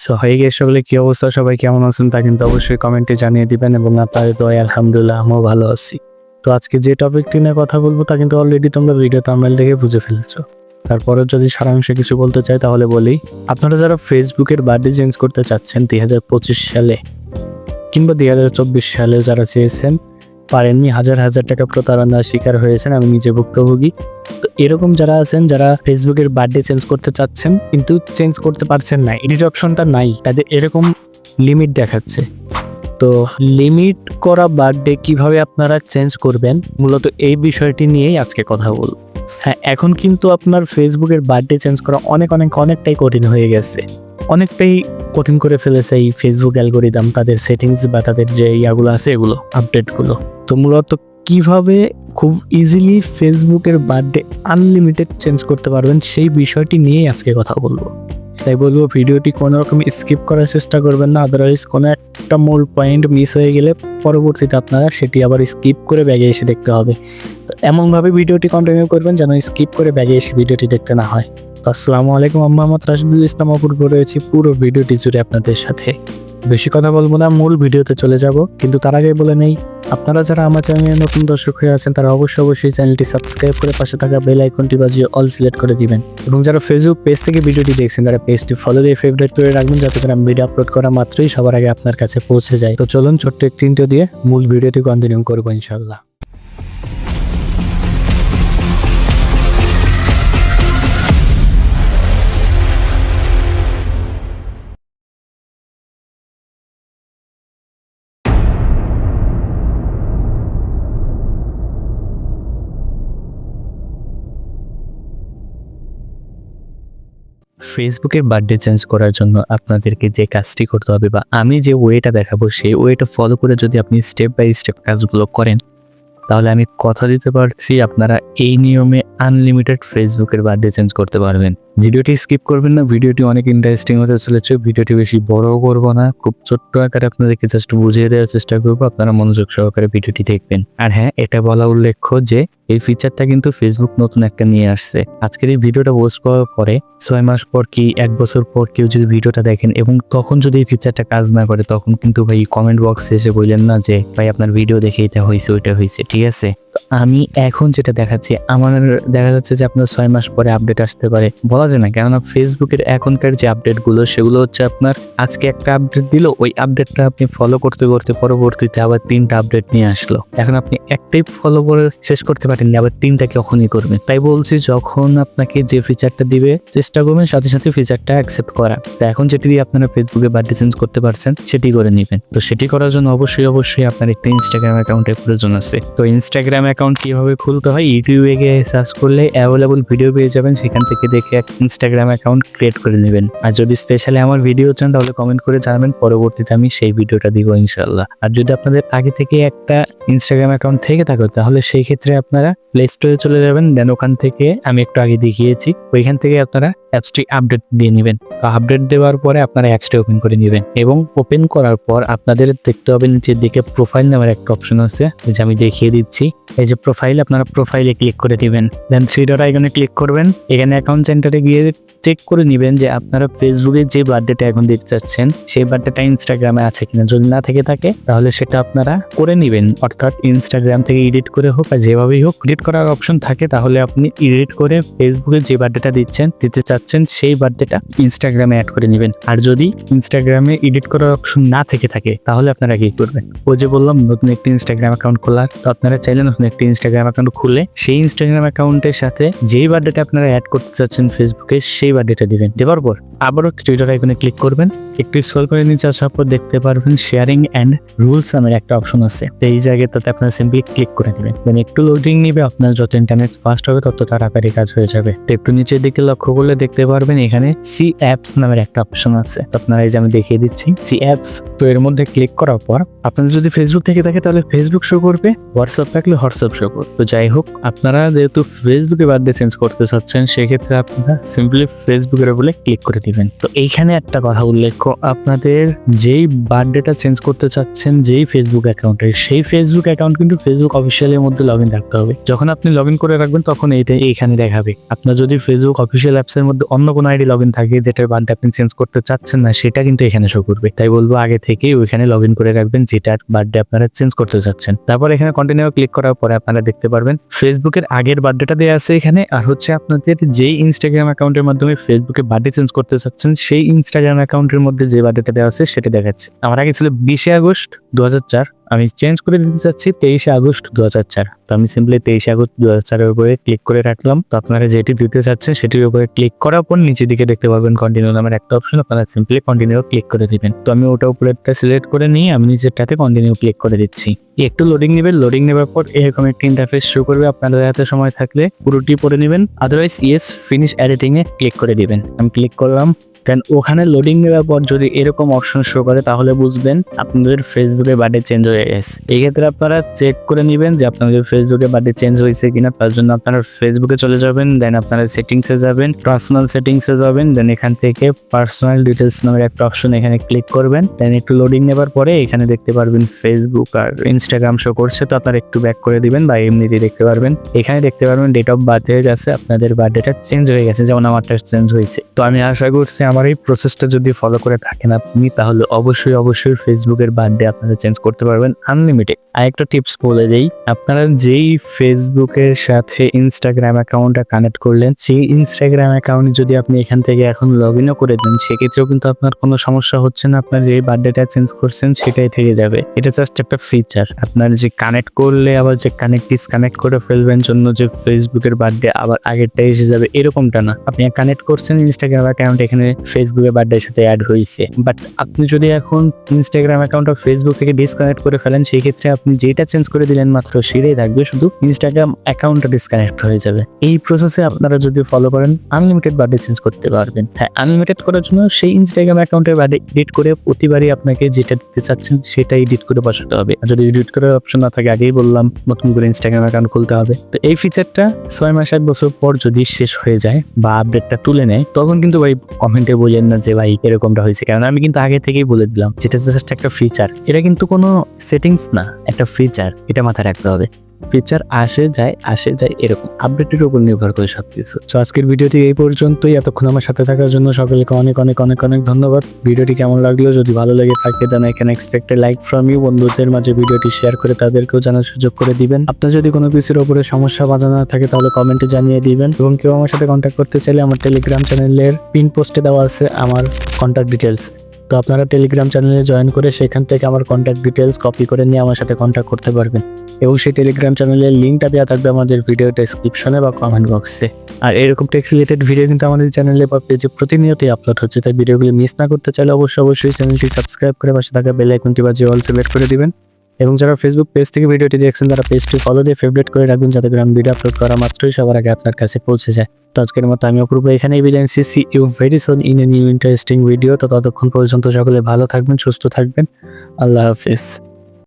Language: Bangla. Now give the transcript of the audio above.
সো হয়ে গিয়ে সকলে কি অবস্থা, সবাই কেমন আছেন তা কিন্তু অবশ্যই কমেন্টে জানিয়ে দিবেন এবং আপনাদের দোয়ায় আলহামদুলিল্লাহ আমিও ভালো আছি। তো আজকে যে টপিকটি নিয়ে কথা বলবো তা কিন্তু অলরেডি তোমরা ভিডিও থাম্বনেল দেখে বুঝে ফেলেছো। তারপরে যদি সারাংশে কিছু বলতে চাই তাহলে বলি, আপনারা যারা ফেসবুকের বার্থডে চেঞ্জ করতে চাচ্ছেন 2025 সালে কিংবা 2024 সালে যারা চেয়েছেন পারেননি, হাজার হাজার টাকা প্রতারণার শিকার হয়েছেন, আমি নিজে ভুক্তভোগী। তো এরকম যারা আছেন যারা ফেসবুকের বার্থডে চেঞ্জ করতে চাচ্ছেন কিন্তু চেঞ্জ করতে পারছেন না, এডিট অপশনটা নাই, তাদের এরকম লিমিট দেখাচ্ছে। তো লিমিট করা বার্থডে কিভাবে আপনারা চেঞ্জ করবেন, মূলত এই বিষয়টি নিয়েই আজকে কথা বলব। হ্যাঁ, এখন কিন্তু আপনার ফেসবুকের বার্থডে চেঞ্জ করা অনেকটাই কঠিন হয়ে গেছে, অনেকটাই কঠিন করে ফেলেছে এই ফেসবুক অ্যালগোরিদম, তাদের সেটিংস বা তাদের যে ইয়াগুলো আছে এগুলো আপডেটগুলো। তো মূলত কিভাবে খুব ইজিলি ফেসবুকের বার্থডে আনলিমিটেড চেঞ্জ করতে পারবেন সেই বিষয়টি নিয়েই আজকে কথা বলবো। তাই বলবো ভিডিওটি কোনো রকম স্কিপ করার চেষ্টা করবেন না, আদারওয়াইজ কোনো একটা মূল পয়েন্ট মিস হয়ে গেলে পরবর্তীতে আপনারা সেটি আবার স্কিপ করে ব্যাগে এসে দেখতে হবে। তো এমনভাবে ভিডিওটি কন্টিনিউ করবেন যেন স্কিপ করে ব্যাগে এসে ভিডিওটি দেখতে না হয়। তো আসসালামু আলাইকুম, আমি মোহাম্মদ রাশিদুল ইসলাম অপূর্ব রয়েছি পুরো ভিডিওটি জুড়ে আপনাদের সাথে। বেশি কথা বলবো না, মূল ভিডিওতে চলে যাব, কিন্তু তার আগে বলে নেই আপনারা যারা আমার চ্যানেলে নতুন দর্শক হয়ে আছেন তারা অবশ্যই চ্যানেলটি সাবস্ক্রাইব করে পাশে থাকা বেল আইকনটি বাজিয়ে অল সিলেক্ট করে দিবেন, এবং যারা ফেসবুক পেজ থেকে ভিডিওটি দেখছেন তারা পেজটি ফলো দিয়ে ফেভারিট করে রাখবেন, যাতে করে আমি ভিডিও আপলোড করা মাত্রই সবার আগে আপনার কাছে পৌঁছে যায়। তো চলুন ছোট্ট একটি ইন্ট্রো দিয়ে মূল ভিডিওটি কন্টিনিউ করবো ইনশাআল্লাহ। ফেসবুকের বার্থডে চেঞ্জ করার জন্য আপনাদেরকে যে কাজটি করতে হবে বা আমি যে ওয়েটা দেখাবো সেই ওয়েটা ফলো করে যদি আপনি স্টেপ বাই স্টেপ কাজগুলো করেন, তাহলে আমি কথা দিতে পারছি আপনারা এই নিয়মে আনলিমিটেড ফেসবুকের বার্থডে চেঞ্জ করতে পারবেন। ভিডিওটি স্কিপ করবেন না, ভিডিওটি অনেক ইন্টারেস্টিং হতে চলেছে। ভিডিওটি বেশি বড়ও করবো না, খুব ছোট্ট আকারে আপনাদেরকে জাস্ট বুঝিয়ে দেওয়ার চেষ্টা করবো, আপনারা মনোযোগ সহকারে ভিডিওটি দেখবেন। আর হ্যাঁ, এটা বলা উল্লেখ্য যে এই ফিচারটা কিন্তু ফেসবুক নতুন একটা নিয়ে আসছে। আজকের এই ভিডিওটা পোস্ট করার পরে 6 মাস পর কি 1 বছর পর কেউ যদি ভিডিওটা দেখেন এবং তখন যদি এই ফিচারটা কাজ না করে, তখন কিন্তু ভাই কমেন্ট বক্সে এসে বললেন না যে ভাই আপনার ভিডিও দেখে এটা হয়েছে ওইটা হয়েছে, ঠিক আছে? তো আমি এখন যেটা দেখাচ্ছি, আমার দেখা যাচ্ছে যে আপনার 6 মাস পরে আপডেট আসতে পারে, বলা যায় না, কেননা ফেসবুকের এখনকার যে আপডেটগুলো সেগুলো হচ্ছে আপনার আজকে একটা আপডেট দিল, ওই আপডেটটা আপনি ফলো করতে করতে পরবর্তীতে আবার 3টা আপডেট নিয়ে আসলো। এখন আপনি একটাই ফলো করে শেষ করতে পারেননি, আবার 3টা কখনই করবেন। তাই বলছি, যখন আপনাকে যে ফিচারটা দিবে চেষ্টা করবেন সাথে সাথে ফিচারটা অ্যাকসেপ্ট করা। তো এখন যেটি দিয়ে আপনারা ফেসবুকে বার্থডে চেঞ্জ করতে পারছেন সেটি করে নেবেন। তো সেটি করার জন্য অবশ্যই আপনার একটা ইনস্টাগ্রাম অ্যাকাউন্টের প্রয়োজন আছে। তো ইনস্টাগ্রাম অ্যাকাউন্ট কিভাবে খুলতে হয়, ইউটিউবে গিয়ে সার্চ করলে অ্যাভেলেবল ভিডিও পেয়ে যাবেন, সেখান থেকে দেখে এক ইনস্টাগ্রাম অ্যাকাউন্ট ক্রিয়েট করে নেবেন। আর যদি স্পেশালি আমার ভিডিও চান তাহলে কমেন্ট করে জানাবেন, পরবর্তীতে আমি সেই ভিডিওটা দিব ইনশাআল্লাহ। আর যদি আপনাদের আগে থেকে একটা ইনস্টাগ্রাম অ্যাকাউন্ট থেকে থাকে তাহলে সেই ক্ষেত্রে আপনারা প্লে স্টোরে চলে যাবেন, দেন ওখান থেকে আমি একটু আগে দেখিয়েছি ওইখান থেকে আপনারা অ্যাপসটি আপডেট দিয়ে নেবেন। তো আপডেট দেওয়ার পরে আপনারা অ্যাপসটি ওপেন করে নেবেন, এবং ওপেন করার পর আপনাদের দেখতে হবে নিচের দিকে প্রোফাইল নামের একটা অপশন আছে, যে আমি দেখিয়ে দিচ্ছি। এই যে প্রোফাইল, আপনারা প্রোফাইলে ক্লিক করে দিবেন, দেন 3 ডট আইকনে ক্লিক করবেন। এখানে অ্যাকাউন্ট সেন্টারে গিয়ে চেক করে নেবেন যে আপনারা ফেসবুকে যে বার্থডেটা এখন দিতে চাচ্ছেন সেই বার্থডেটা ইনস্টাগ্রামে আছে কিনা। যদি না থেকে থাকে তাহলে সেটা আপনারা করে নেবেন, অর্থাৎ ইনস্টাগ্রাম থেকে এডিট করে হোক আর যেভাবেই হোক, এডিট করার অপশন থাকে তাহলে আপনি এডিট করে ফেসবুকে যে বার্থডেটা দিতে চাচ্ছেন সেই বার্থডেটা ইনস্টাগ্রামে অ্যাড করে নেবেন। আর যদি ইনস্টাগ্রামে এডিট করার অপশন না থেকে থাকে তাহলে আপনারা কি করবেন, ওই যে বললাম নতুন একটি ইনস্টাগ্রাম অ্যাকাউন্ট খোলার, তো আপনারা চাইলে নতুন একটি ইনস্টাগ্রাম অ্যাকাউন্ট খুলে সেই ইনস্টাগ্রাম অ্যাকাউন্টের সাথে যেই বার্থডেটা আপনারা অ্যাড করতে চাচ্ছেন ফেসবুকে সেই বার্থডেটা দিবেন। দেওয়ার পর আবারও টুইটার আইকনে ক্লিক করবেন, একটু স্ক্রল করে নিচে আসার পর দেখতে পারবেন শেয়ারিং অ্যান্ড রুলস নামের একটা অপশন আছে। তো এই জায়গাটাতে আপনারা সিম্পলি ক্লিক করে নেবেন, দেন একটু লোডিং নিবে, আপনার যত ইন্টারনেট ফাস্ট হবে তত তাড়াতাড়ি কাজ হয়ে যাবে। তো একটু নিচের দিকে লক্ষ্য করলে দেখতে পারবেন এখানে সি অ্যাপস নামের একটা অপশন আছে। তো আপনারা এই যে আমি দেখিয়ে দিচ্ছি সি অ্যাপস। তো এর মধ্যে ক্লিক করার পর আপনাদের যদি ফেসবুক থেকে থাকে তাহলে ফেসবুক শো করবে, হোয়াটসঅ্যাপ থাকলে হোয়াটসঅ্যাপ শো করবে। তো যাই হোক, আপনারা যেহেতু ফেসবুকে বার্থডে চেঞ্জ করতে চাচ্ছেন সেক্ষেত্রে আপনারা সিম্পলি ফেসবুকের উপরে ক্লিক করে দিবেন। তো এইখানে একটা কথা উল্লেখ্য, আপনাদের যেই বার্থডেটা চেঞ্জ করতে চাচ্ছেন যেই ফেসবুক অ্যাকাউন্টে, সেই ফেসবুক অ্যাকাউন্ট কিন্তু ফেসবুক অফিসিয়ালের মধ্যে লগ ইন রাখতে হবে। যখন আপনি লগ ইন করে রাখবেন তখন এইখানে দেখাবে। আপনার যদি ফেসবুক অফিসিয়াল অ্যাপসের মধ্যে মধ্যে অন্য কোনো আইডি লগ ইন থাকে যেটার বার্থডে আপনি চেঞ্জ করতে চাচ্ছেন না, সেটা কিন্তু এখানে শো করবে। তাই বলবো আগে থেকেই ওইখানে লগ ইন করে রাখবেন যেটার বার্থডে আপনারা চেঞ্জ করতে চাচ্ছেন। তারপর এখানে কন্টিনিউ ক্লিক করার পরে আপনারা দেখতে পারবেন ফেসবুকের আগের বার্থডেটা দেওয়া আছে এখানে, আর হচ্ছে আপনাদের যেই ইনস্টাগ্রাম অ্যাকাউন্টের মাধ্যমে ফেসবুকে বার্থডে চেঞ্জ করতে চাচ্ছেন সেই ইনস্টাগ্রাম অ্যাকাউন্টের মধ্যে যে বার্থডেটা দেওয়া আছে সেটা দেখাচ্ছে। আমার আগে ছিল 20 আগস্ট 2004, আমি চেঞ্জ করে দিতে চাচ্ছি 23 আগস্ট 2004। তো আমি সিম্পলি 23 আগস্ট 2004 এর উপরে ক্লিক করে রাখলাম। তো আপনারা যেটি দিতে চাচ্ছেন সেটির উপরে ক্লিক করার পর নিচের দিকে দেখতে পাবেন কন্টিনিউ নামের একটা অপশন, আপনারা সিম্পলি কন্টিনিউ ক্লিক করে দিবেন। তো আমি ওটা উপরেরটা সিলেক্ট করে নিয়ে আমি নিচেরটাতে কন্টিনিউ ক্লিক করে দিচ্ছি। একটু লোডিং নেবেন, লোডিং নেবার পর এরকম একটা ইন্টারফেস শো করবে। আপনাদের হাতে সময় থাকলে পুরোটি পড়ে নেবেন, আদারওয়াইজ ইয়েস ফিনিশ এডিটিং এ ক্লিক করে দিবেন। আমি ক্লিক করলাম, দেন ওখানে লোডিং নেওয়ার পর যদি এরকম অপশন শো করে তাহলে বুঝবেন আপনাদের ফেসবুকে বার্থডে চেঞ্জ হয়ে গেছে। এই ক্ষেত্রে আপনারা চেক করে নেবেন যে আপনাদের ফেসবুকে বার্থডে চেঞ্জ হয়েছে কিনা। তার জন্য আপনারা ফেসবুকে চলে যাবেন, দেন আপনারা সেটিংসে যাবেন, পার্সোনাল সেটিংসে যাবেন, দেন এখান থেকে পার্সোনাল ডিটেলস নামের একটা অপশন এখানে ক্লিক করবেন। দেন একটু লোডিং নেবার পরে এখানে দেখতে পারবেন ফেসবুক আর ইনস্টাগ্রাম শো করছে, তো আপনারা একটু ব্যাক করে দিবেন বা এমনিতেই দেখতে পারবেন। এখানে দেখতে পারবেন ডেট অফ বার্থের কাছে আপনাদের বার্থডেটা চেঞ্জ হয়ে গেছে, যেমন আমারটা চেঞ্জ হয়েছে। তো আমি আশা করছি আমার এই প্রসেসটা যদি ফলো করে থাকেন আপনি, তাহলে অবশ্যই ফেসবুকের বার্থডে আপনারা চেঞ্জ করতে পারবেন আনলিমিটেড। আরেকটা টিপস বলে দেই, আপনারা যেই ফেসবুকের সাথে ইনস্টাগ্রাম অ্যাকাউন্টটা কানেক্ট করলেন সেই ইনস্টাগ্রাম অ্যাকাউন্ট যদি আপনি এখান থেকে এখন লগ ইনও করে দেন সেক্ষেত্রেও কিন্তু আপনার কোনো সমস্যা হচ্ছে না, আপনার যে বার্থডেটা চেঞ্জ করছেন সেটাই থেকে যাবে। এটা জাস্ট একটা ফিচার। আপনার যে কানেক্ট করলে আবার যে ডিসকানেক্ট করে ফেলবেন জন্য যে ফেসবুকের বার্থডে আবার আগেরটা এসে যাবে এরকমটা না। আপনি কানেক্ট করছেন ইনস্টাগ্রাম অ্যাকাউন্ট, এখানে ফেসবুকের বার্থডের সাথে অ্যাড হয়েছে, বাট আপনি যদি এখন ইনস্টাগ্রাম অ্যাকাউন্টটা ফেসবুক থেকে ডিসকানেক্ট করে ফেলেন সেই ক্ষেত্রে আপনি যেটা চেঞ্জ করে দিলেন মাত্র সেটাই থাকবে, শুধু ইনস্টাগ্রাম অ্যাকাউন্টটা ডিসকানেক্ট হয়ে যাবে। এই প্রসেসে আপনারা যদি ফলো করেন আনলিমিটেড বার্থডে চেঞ্জ করতে পারবেন। হ্যাঁ, আনলিমিটেড করার জন্য সেই ইনস্টাগ্রাম অ্যাকাউন্টের বার্থডে এডিট করে প্রতিবারই আপনাকে যেটা দিতে চাচ্ছেন সেটা এডিট করে বসাতে হবে। আর যদি এডিট করার অপশন না থাকে, আগেই বললাম নতুন করে ইনস্টাগ্রাম অ্যাকাউন্ট খুলতে হবে। তো এই ফিচারটা 6 মাস 1 বছর পর যদি শেষ হয়ে যায় বা আপডেটটা তুলে নেয় তখন কিন্তু ভাই কমেন্টে বললেন না যে ভাই এরকমটা হয়েছে, কারণ আমি কিন্তু আগে থেকেই বলে দিলাম যেটা জাস্ট একটা ফিচার, এটা কিন্তু কোনো সেটিংস না, একটা ফিচার, এটা মাথায় রাখতে হবে। ফিচার আসে যায় এরকম আপডেটের উপর নির্ভর করে সবকিছু। তো আজকের ভিডিওটি এই পর্যন্তই। এতক্ষণ আমার সাথে থাকার জন্য সকলকে অনেক ধন্যবাদ। ভিডিওটি কেমন লাগলো, যদি ভালো লেগে থাকে then I can expect a like from you. বন্ধুদের মাঝে ভিডিওটি শেয়ার করে তাদেরকেও জানার সুযোগ করে দিবেন। আপনার যদি কোনো কিছুর উপরে সমস্যা বাধা না থাকে তাহলে কমেন্টে জানিয়ে দিবেন, এবং কেউ আমার সাথে কন্ট্যাক্ট করতে চাইলে আমার টেলিগ্রাম চ্যানেলের পিন পোস্টে দেওয়া আছে আমার কন্ট্যাক্ট ডিটেলস। তো আপনারা টেলিগ্রাম চ্যানেলে জয়েন করে সেখান থেকে আমার কন্ট্যাক্ট ডিটেলস কপি করে নিয়ে আমার সাথে কন্ট্যাক্ট করতে পারবেন, এবং সেই টেলিগ্রাম চ্যানেলের লিঙ্কটা দেওয়া থাকবে আমাদের ভিডিও ডেসক্রিপশনে বা কমেন্ট বক্সে। আর এরকম টেক রিলেটেড ভিডিও কিন্তু আমাদের চ্যানেলে বা পেজে প্রতিনিয়তই আপলোড হচ্ছে, তাই ভিডিওগুলি মিস না করতে চাইলে অবশ্যই চ্যানেলটি সাবস্ক্রাইব করে পাশে থাকা বেল আইকনটি বাজিয়ে অল সিলেক্ট করে দিবেন। এবং যারা ফেসবুক পেজ থেকে ভিডিওটি দেখছেন তারা পেজটি ফলো দিয়ে ফেভারিট করে রাখবেন, যাতে করে আমি ভিডিও আপলোড করা মাত্রই সবার আগে আপনার কাছে পৌঁছে যায়। তো আজকের মতো আমি অপূর্ব এখানেই বিদায় নিচ্ছি। See you very soon in a new interesting video. তো ততক্ষণ পর্যন্ত সকলে ভালো থাকবেন, সুস্থ থাকবেন। আল্লাহ হাফেজ।